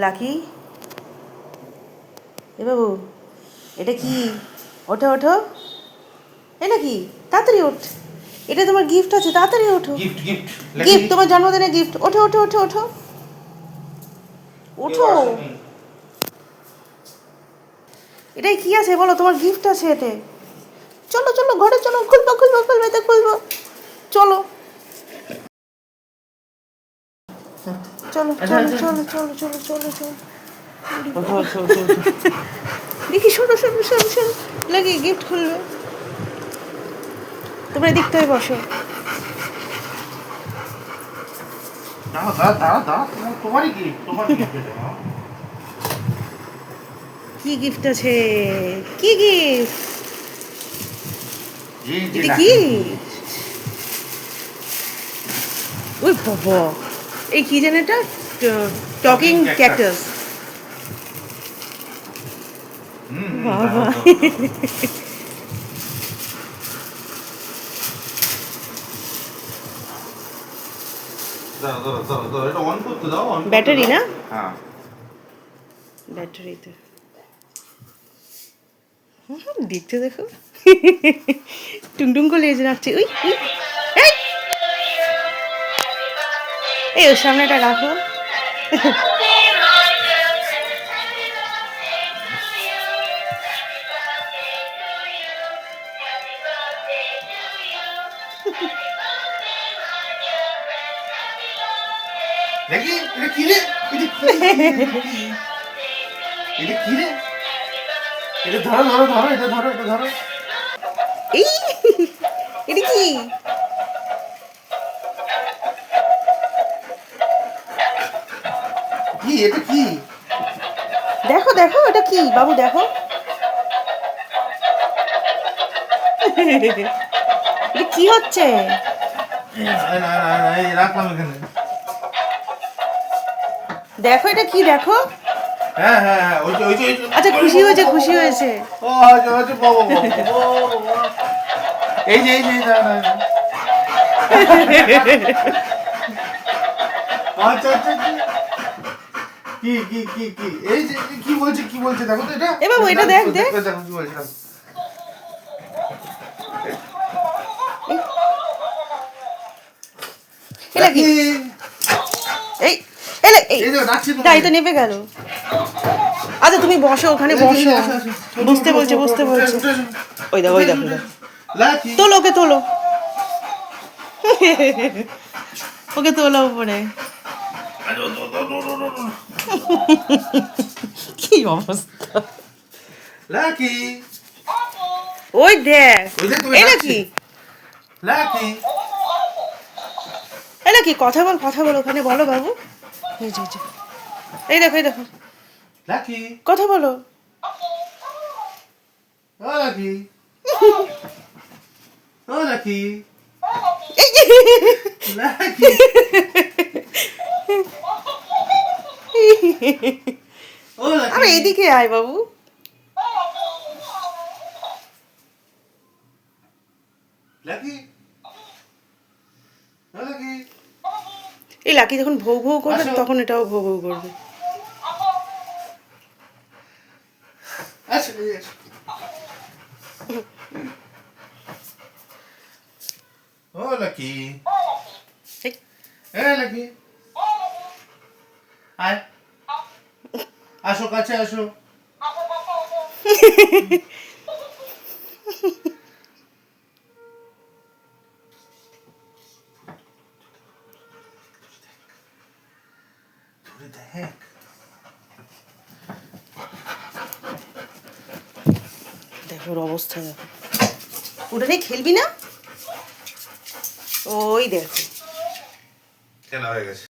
Lucky এ বাবু, এটা কি? ওঠো ওঠো। এটা কি? তাড়াতাড়ি ওঠ, এটা তোমার গিফট আছে, তাড়াতাড়ি ওঠো। গিফট গিফট গিফট, তোমার জন্মদিনের গিফট। ওঠো ওঠো ওঠো ওঠো ওঠো। এটাই কি আছে বলো? তোমার গিফট আছে এতে। চলো চলো ঘরে চলো, খুলবো খুলবো খুলবো, এটা খুলবো। চলো চলো চলো চলো চলো চলো চলো চলো। দেখি, শোনো শোনো শোনো শোনো, লাগে গিফট খুলবে। তোমরা এদিক থেকে বসো। কি গিফট আছে? কি গিফট? এটা কি? ওই বাবা, এই কি জানে এটা? Talking cactus. বাবা, ব্যাটারি না? ব্যাটারিতে দেখতে দেখো, টুংটুং করে লেজে রাখছে। ওই এই ওর সামনেটা রাখো। দেখি এটা কি রে? এটা কি রে? এটা ধরো ধরো ধরো, এটা ধরো, এটা ধরো। এই এটা কি? কি এটা কি? দেখো দেখো, এটা কি বাবু? দেখো, এটা কি হচ্ছে? রাখলাম এখানে। দেখো এটা কি? দেখো। হ্যাঁ হ্যাঁ হ্যাঁ, ওই যে ওই যে। আচ্ছা, খুশি হয়েছে খুশি হয়েছে। ও হয়েছে হয়েছে, বাবা এই যে এই যে আচ্ছা আচ্ছা, কি কি কি কি এই যে কি বলছে, কি বলছে দেখো তো এটা। এ বাবু, এটা দেখ দেখ। দেখো কি বলছে। এটা কি? এই এই তাই তো নেবে গেল। আচ্ছা তুমি বসো, ওখানে বসো। বুঝতে বলছে বুঝতে বলছে। ওই দেখো ওই দেখো, তোলো ওকে, তোলো ওকে, তোলো উপরে। কি অবস্থা! লাকি, ওই দেখ, এটা কি? লাকি, এটা কি? কথা বল কথা বল, ওখানে বলো বাবু। এই যে এই দেখো এই দেখো, লাকি, কথা বলো। ও লাকি, ও লাকি, লাকি, ও লাকি। আরে এদিকে আয় বাবু। লাকি, ও লাকি। এই লাকি যখন ভৌ ভৌ করবে তখন এটাও ভৌ ভৌ করবে। আচ্ছা, ও লাকি, এ লাকি, আয়, আসো কাছে আসো। ধরে দেখ, দেখো ওর অবস্থা দেখো। ওটা নিয়ে খেলবি না? ওই দেখো, খেলা হয়ে গেছে।